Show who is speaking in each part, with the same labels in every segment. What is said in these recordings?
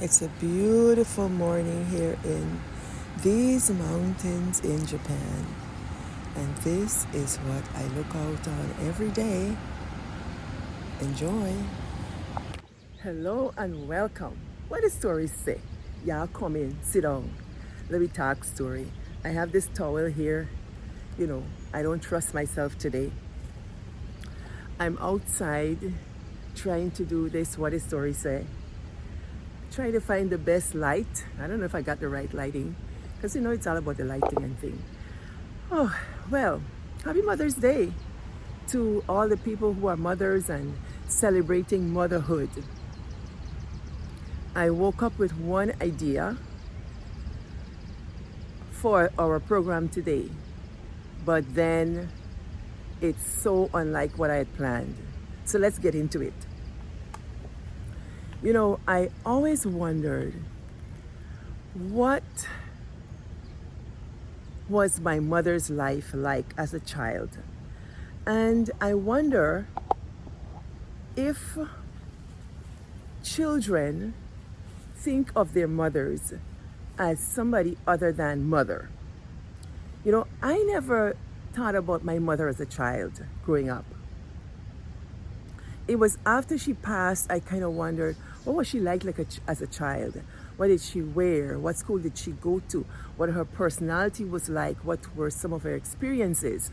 Speaker 1: It's a beautiful morning here in these mountains in Japan, and this is what I look out on every day. Enjoy. Hello and welcome. What does story say? Y'all come in, sit down. Let me talk story. I have this towel here. I don't trust myself today. I'm outside trying to do this what does story say. Trying to find the best light. I don't know if I got the right lighting, because it's all about the lighting and thing. Oh, well, happy Mother's Day to all the people who are mothers and celebrating motherhood. I woke up with one idea for our program today, but then it's so unlike what I had planned. So let's get into it. I always wondered what was my mother's life like as a child. And I wonder if children think of their mothers as somebody other than mother. I never thought about my mother as a child growing up. It was after she passed, I kind of wondered, what was she like as a child? What did she wear? What school did she go to? What her personality was like? What were some of her experiences?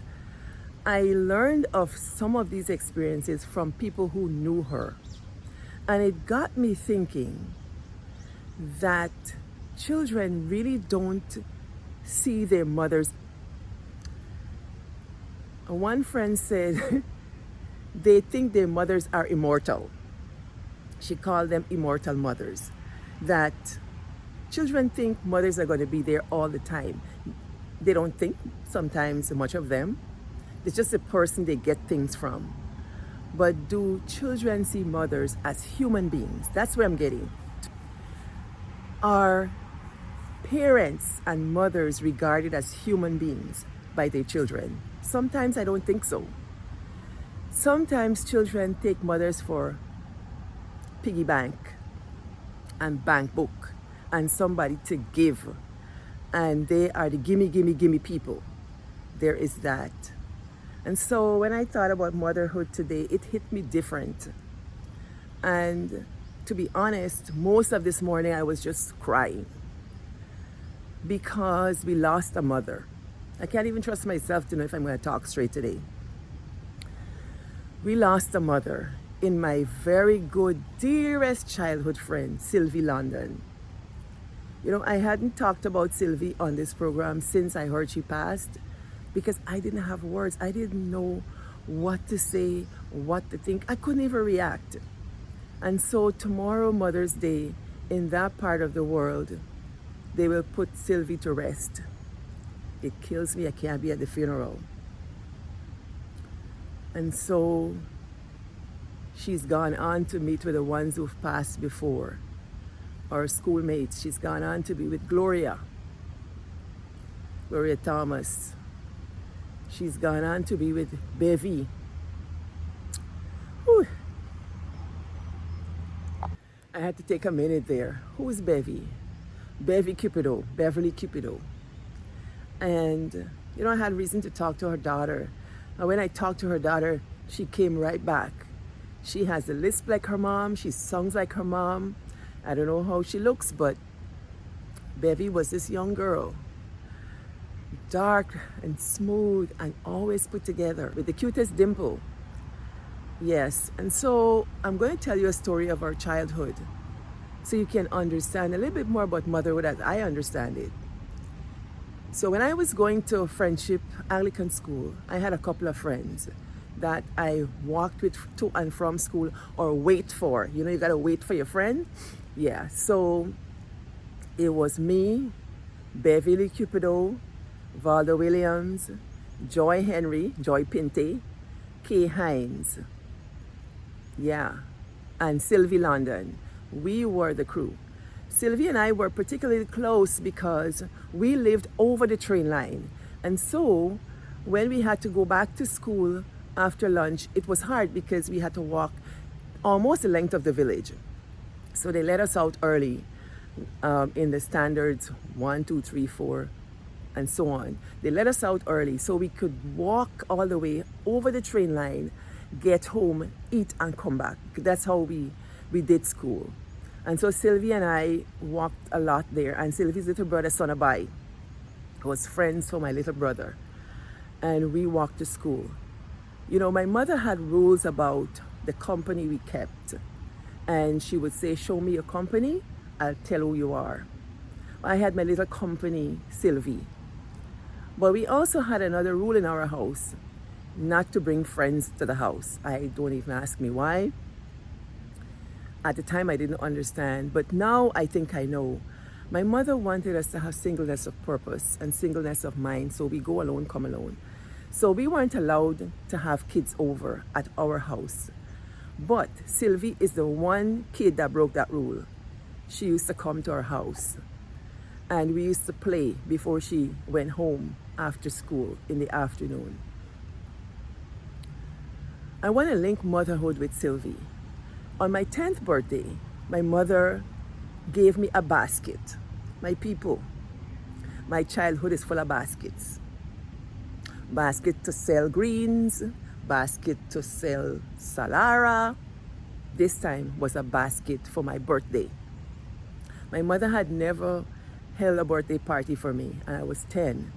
Speaker 1: I learned of some of these experiences from people who knew her. And it got me thinking that children really don't see their mothers. One friend said, they think their mothers are immortal. She called them immortal mothers. That children think mothers are going to be there all the time. They don't think sometimes much of them. It's just a person they get things from. But do children see mothers as human beings? That's where I'm getting. Are parents and mothers regarded as human beings by their children? Sometimes I don't think so. Sometimes children take mothers for piggy bank and bank book and somebody to give. And they are the gimme, gimme, gimme people. There is that. And so when I thought about motherhood today, it hit me different. And to be honest, most of this morning I was just crying because we lost a mother. I can't even trust myself to know if I'm going to talk straight today. We lost a mother in my very good, dearest childhood friend, Sylvie London. I hadn't talked about Sylvie on this program since I heard she passed because I didn't have words. I didn't know what to say, what to think. I couldn't even react. And so tomorrow, Mother's Day, in that part of the world, they will put Sylvie to rest. It kills me. I can't be at the funeral. And so she's gone on to meet with the ones who've passed before, our schoolmates. She's gone on to be with Gloria Thomas. She's gone on to be with Bevy. Whew. I had to take a minute there. Who's Bevy? Beverly Cupido. And, I had reason to talk to her daughter. And when I talked to her daughter, she came right back. She has a lisp like her mom. She songs like her mom. I don't know how she looks, but Bevy was this young girl. Dark and smooth and always put together with the cutest dimple. Yes, and so I'm going to tell you a story of our childhood so you can understand a little bit more about motherhood as I understand it. So when I was going to Friendship Anglican School, I had a couple of friends that I walked with to and from school or wait for. You got to wait for your friend. Yeah, so it was me, Beverly Cupido, Valda Williams, Joy Pinte, Kay Hines. Yeah, and Sylvie London. We were the crew. Sylvie and I were particularly close because we lived over the train line. And so when we had to go back to school after lunch, it was hard because we had to walk almost the length of the village. So they let us out early. in the standards 1, 2, 3, 4, and so on. They let us out early so we could walk all the way over the train line, get home, eat, and come back. That's how we did school. And so Sylvie and I walked a lot there. And Sylvie's little brother, Sonabai, was friends for my little brother. And we walked to school. You know, my mother had rules about the company we kept. And she would say, show me your company, I'll tell who you are. I had my little company, Sylvie. But we also had another rule in our house, not to bring friends to the house. I don't even ask me why. At the time I didn't understand, but now I think I know. My mother wanted us to have singleness of purpose and singleness of mind, so we go alone, come alone. So we weren't allowed to have kids over at our house. But Sylvie is the one kid that broke that rule. She used to come to our house and we used to play before she went home after school in the afternoon. I want to link motherhood with Sylvie. On my 10th birthday, my mother gave me a basket. My people, my childhood is full of baskets. Basket to sell greens, basket to sell Salara. This time was a basket for my birthday. My mother had never held a birthday party for me, and I was 10.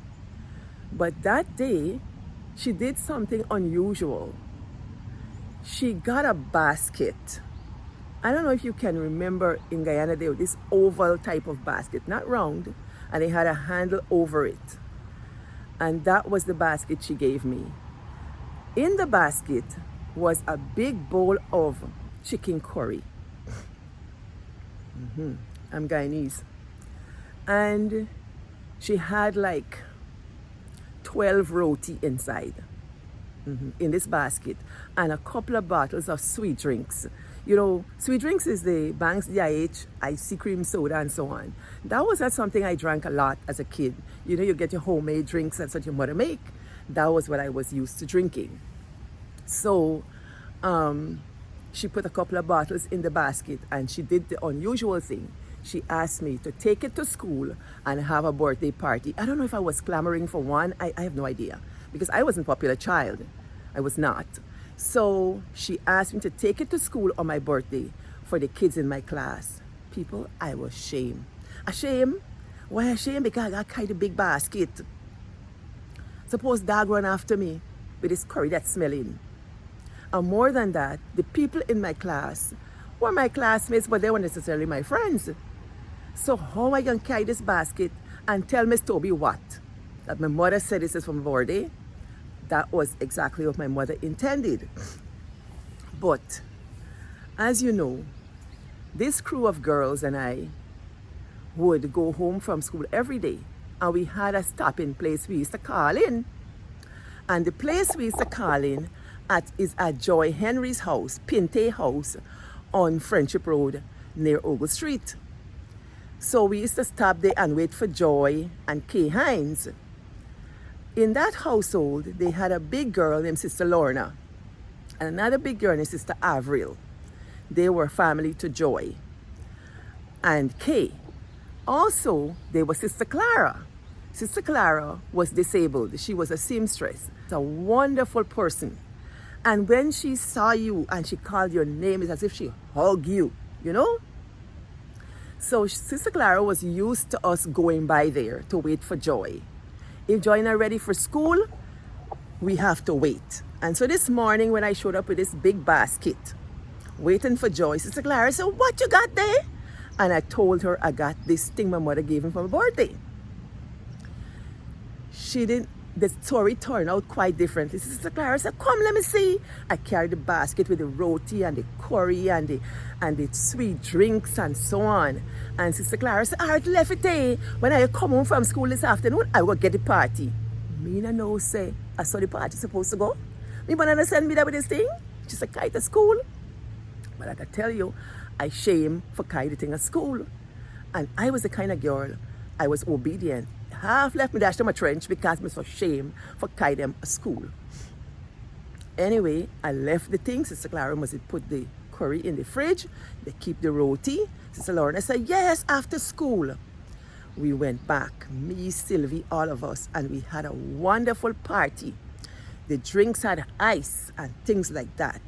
Speaker 1: But that day, she did something unusual. She got a basket. I don't know if you can remember in Guyana, they had this oval type of basket, not round, and it had a handle over it. And that was the basket she gave me. In the basket was a big bowl of chicken curry. I'm Guyanese. And she had like 12 roti inside in this basket, and a couple of bottles of sweet drinks. You know, sweet drinks is the Banks DIH, icy cream soda, and so on. That was not something I drank a lot as a kid. You know, you get your homemade drinks, that's what your mother make. That was what I was used to drinking. So she put a couple of bottles in the basket, and she did the unusual thing. She asked me to take it to school and have a birthday party. I don't know if I was clamoring for one. I have no idea, because I wasn't a popular child. I was not. So she asked me to take it to school on my birthday for the kids in my class. People, I was ashamed. Ashamed? Why ashamed? Because I carried a big basket. Suppose dog run after me with this curry that's smelling. And more than that, the people in my class were my classmates, but they weren't necessarily my friends. So how am I going to carry this basket and tell Miss Toby what? That my mother said this is from birthday? That was exactly what my mother intended. But as you know, this crew of girls and I would go home from school every day, and we had a stopping place we used to call in. And the place we used to call in is at Joy Henry's house, Pinte House, on Friendship Road near Ogle Street. So we used to stop there and wait for Joy and Kay Hines. In that household, they had a big girl named Sister Lorna and another big girl named Sister Avril. They were family to Joy and Kay. Also, they were Sister Clara. Sister Clara was disabled. She was a seamstress. A wonderful person. And when she saw you and she called your name, it's as if she hugged you, you know? So Sister Clara was used to us going by there to wait for Joy. If Joy and I are ready for school, we have to wait. And so this morning when I showed up with this big basket, waiting for Joy, Sister Clara said, what you got there? And I told her I got this thing my mother gave me for my birthday. The story turned out quite differently. Sister Clara said, come, let me see. I carried the basket with the roti and the curry and the sweet drinks and so on. And Sister Clara said, all right, left it there. When I come home from school this afternoon, I will get the party. Me no know, say, I saw the party supposed to go. Me wanna send me that with this thing. She said, carry to school. But I can tell you, I shame for carry the thing at school. And I was the kind of girl, I was obedient. Half left me dash to my trench because I was so ashamed for carry them at school. Anyway, I left the thing. Sister Clara must put the curry in the fridge. They keep the roti. Sister Lauren? I said, yes, after school. We went back, me, Sylvie, all of us, and we had a wonderful party. The drinks had ice and things like that.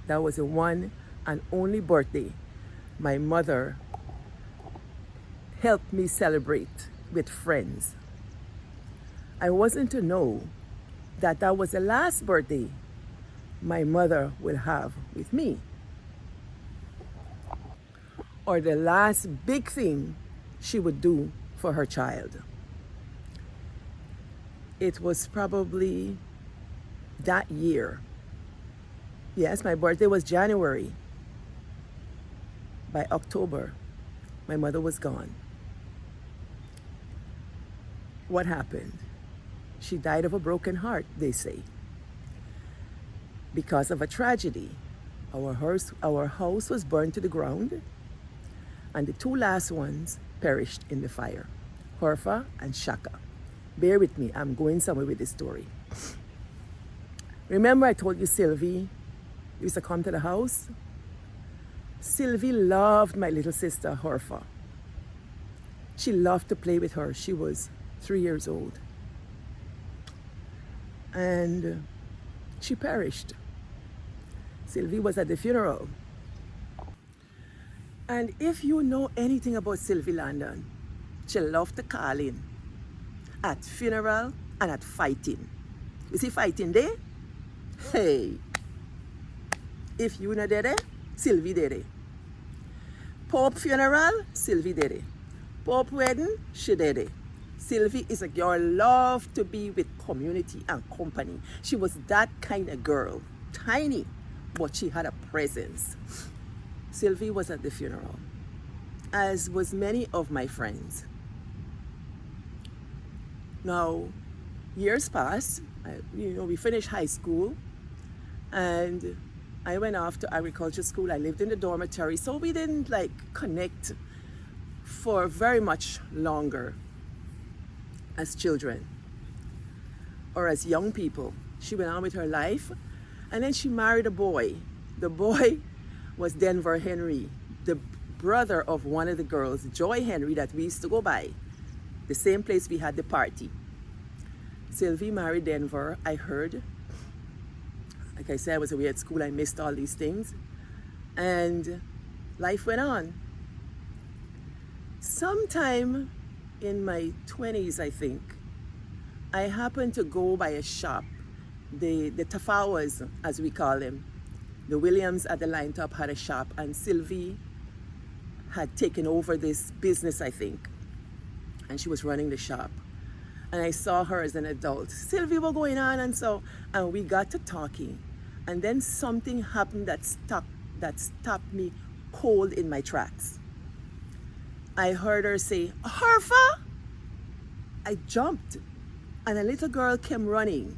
Speaker 1: That was the one and only birthday my mother helped me celebrate with friends. I wasn't to know that that was the last birthday my mother will have with me, or the last big thing she would do for her child. It was probably that year. Yes, my birthday was January. By October, my mother was gone. What happened? She died of a broken heart, they say, because of a tragedy. Our house was burned to the ground, and the two last ones perished in the fire, Horfa and Shaka. Bear with me, I'm going somewhere with this story. Remember I told you Sylvie used to come to the house? Sylvie loved my little sister, Horfa. She loved to play with her. She was 3 years old. And she perished. Sylvie was at the funeral. And if you know anything about Sylvie Landon, she loved to call in at funeral and at fighting. You see fighting there? Hey, if you know did it, Sylvie did it. Pope funeral, Sylvie did it. Pope wedding, she did it. Sylvie is a girl loved to be with community and company. She was that kind of girl, tiny, but she had a presence. Sylvie was at the funeral, as was many of my friends. Now, years passed, we finished high school, and I went off to agriculture school. I lived in the dormitory, so we didn't connect for very much longer as children or as young people. She went on with her life, and then she married a boy. The boy was Denver Henry, the brother of one of the girls, Joy Henry, that we used to go by, the same place we had the party. Sylvie married Denver, I heard. Like I said, I was away at school, I missed all these things. And life went on. Sometime in my 20s, I think, I happened to go by a shop, the Tafawas, as we call them. The Williams at the Line Top had a shop, and Sylvie had taken over this business, I think, and she was running the shop. And I saw her as an adult. Sylvie, what's going on? And we got to talking. And then something happened that stopped me cold in my tracks. I heard her say, Horfa! I jumped, and a little girl came running.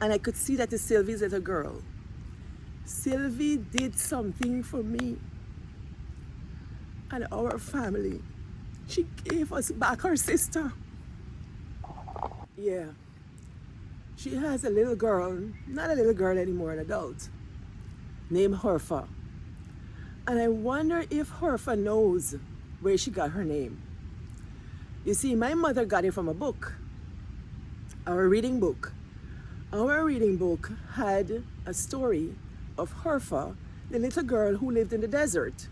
Speaker 1: And I could see that it's Sylvie's little girl. Sylvie did something for me and our family. She gave us back her sister. Yeah. She has a little girl, not a little girl anymore, an adult, named Horfa. And I wonder if Horfa knows where she got her name. You see, my mother got it from a book, our reading book. Our reading book had a story of Horfa, the little girl who lived in the desert.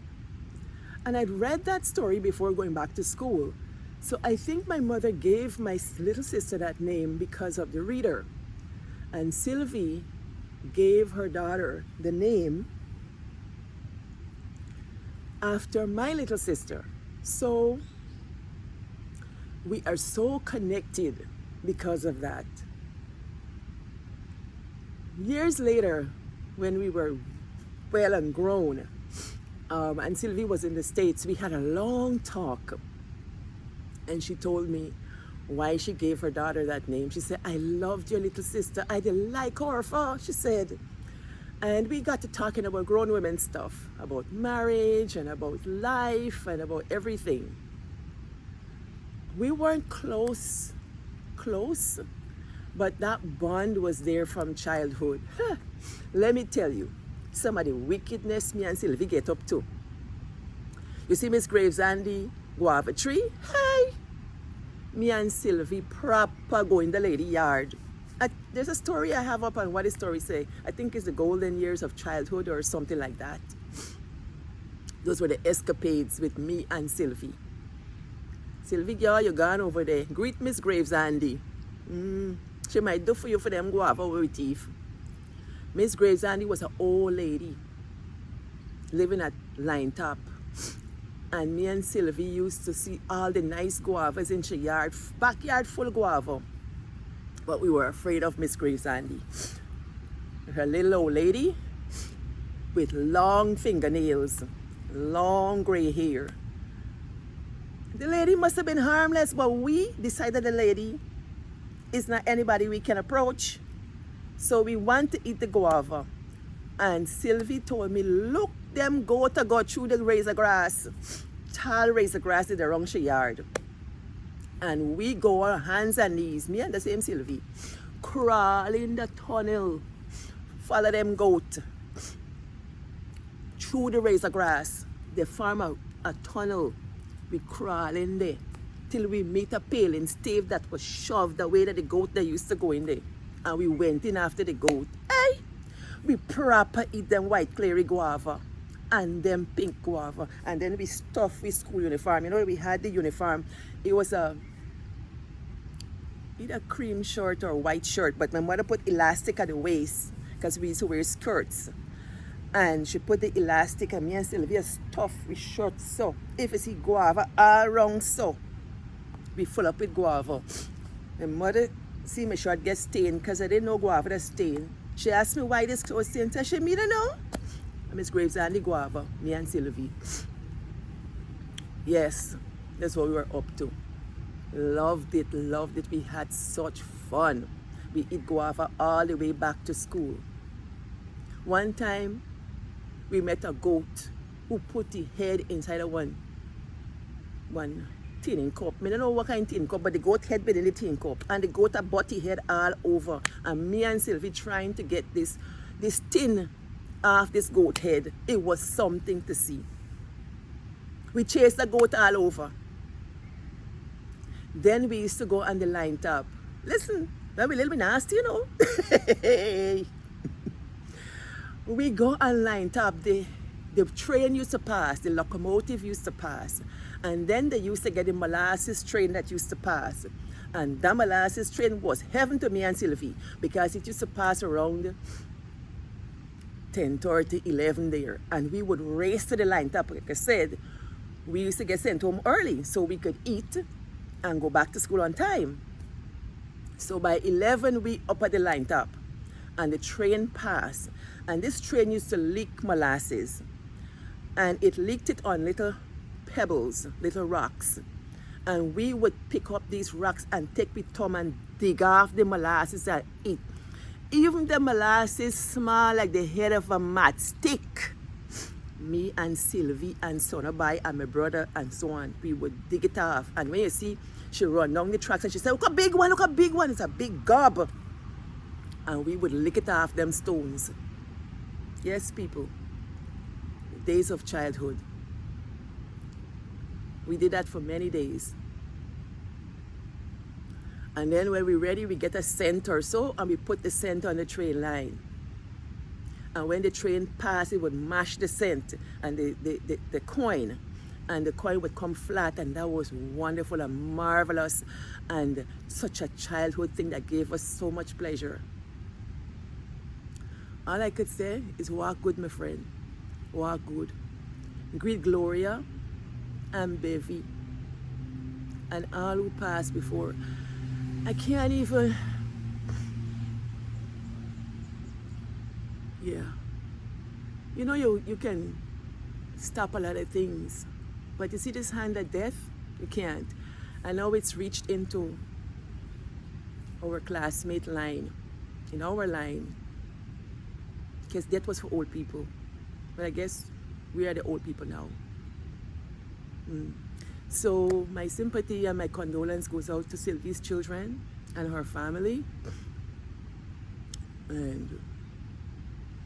Speaker 1: And I'd read that story before going back to school. So I think my mother gave my little sister that name because of the reader. And Sylvie gave her daughter the name after my little sister. So we are so connected because of that. Years later, when we were well and grown, and Sylvie was in the States, we had a long talk. And she told me why she gave her daughter that name. She said, I loved your little sister. I didn't like Horfa, she said. And we got to talking about grown women stuff, about marriage and about life and about everything. We weren't close, but that bond was there from childhood. Let me tell you, some of the wickedness me and Sylvie get up to. You see Miss Graves Andy guava tree? Hey! Me and Sylvie proper go in the lady yard. There's a story I have up on what the story say. I think it's the golden years of childhood or something like that. Those were the escapades with me and Sylvie. Sylvie, girl, you gone over there. Greet Miss Graves Andy. She might do for you for them guava with teeth. Miss Graves Andy was an old lady living at Line Top. And me and Sylvie used to see all the nice guavas in her yard, backyard full of guava. But we were afraid of Miss Graves Andy. Her little old lady with long fingernails, long gray hair. The lady must have been harmless, but we decided the lady is not anybody we can approach. So we want to eat the guava. And Sylvie told me, look, them goat to go through the razor grass. Tall razor grass in the wrong yard. And we go on hands and knees, me and the same Sylvie, crawl in the tunnel, follow them goat through the razor grass. They form a tunnel. We crawl in there till we meet a paling stave that was shoved the way that the goat they used to go in there. And we went in after the goat. Hey! We proper eat them white clary guava and them pink guava. And then we stuff with school uniform. You know, we had the uniform. It was either cream shirt or white shirt, but my mother put elastic at the waist because we used to wear skirts. And she put the elastic, and me and Sylvia stuff with shorts. So if you see guava all around, so we full up with guava. My mother see my shirt get stained because I didn't know guava that stained. She asked me why this clothes stained. I said, me don't know. Miss Graves and the guava, me and Sylvie. Yes, that's what we were up to. Loved it, loved it. We had such fun. We eat guava all the way back to school. One time, we met a goat who put the head inside of one tin cup. I don't know what kind of tin cup, but the goat head been in the tin cup. And the goat had butty head all over. And me and Sylvie trying to get this tin off this goat head. It was something to see. We chased the goat all over. Then we used to go on the Line Top. Listen, that be a little bit nasty, you know. We go on Line Top. The train used to pass, the locomotive used to pass. And then they used to get the molasses train that used to pass. And that molasses train was heaven to me and Sylvie because it used to pass around 10:30, 11 there. And we would race to the Line Top. Like I said, we used to get sent home early so we could eat and go back to school on time. So by 11, we up at the Line Top and the train passed. And this train used to leak molasses. And it leaked it on little pebbles, little rocks. And we would pick up these rocks and take with thumb and dig off the molasses and eat. Even the molasses small like the head of a matchstick. Me and Sylvie and Sonabai and my brother and so on, we would dig it off. And when you see, she run down the tracks and she said, look a big one, look a big one. It's a big gob. And we would lick it off them stones. Yes, people. Days of childhood. We did that for many days. And then when we're ready, we get a cent or so and we put the cent on the train line. And when the train passed, it would mash the cent and the coin. And the coin would come flat, and that was wonderful and marvelous and such a childhood thing that gave us so much pleasure. All I could say is walk good, my friend. Walk good. Greet Gloria and Bevy and all who passed before. I can't even... Yeah. You know, you can stop a lot of things, but you see this hand of death, you can't. I know it's reached into our classmate line, in our line, because death was for old people. But I guess we are the old people now. So my sympathy and my condolence goes out to Sylvie's children and her family.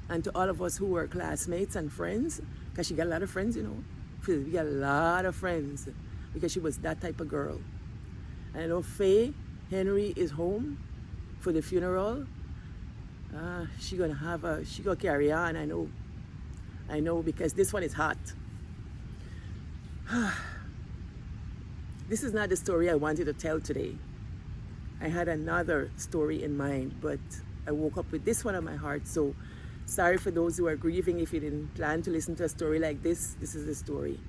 Speaker 1: And to all of us who were classmates and friends, because she got a lot of friends, you know. We got a lot of friends because she was that type of girl. And I know Faye Henry is home for the funeral. She gonna carry on. I know because this one is hot. This is not the story I wanted to tell today. I had another story in mind, but I woke up with this one on my heart. So sorry for those who are grieving if you didn't plan to listen to a story like this. This is the story.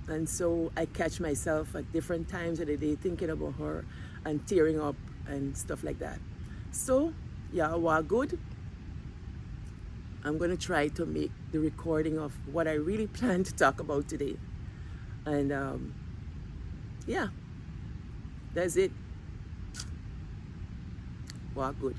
Speaker 1: And so I catch myself at different times of the day thinking about her and tearing up and stuff like that. So, yeah, while good, I'm going to try to make the recording of what I really plan to talk about today. And yeah, that's it. Wow, good.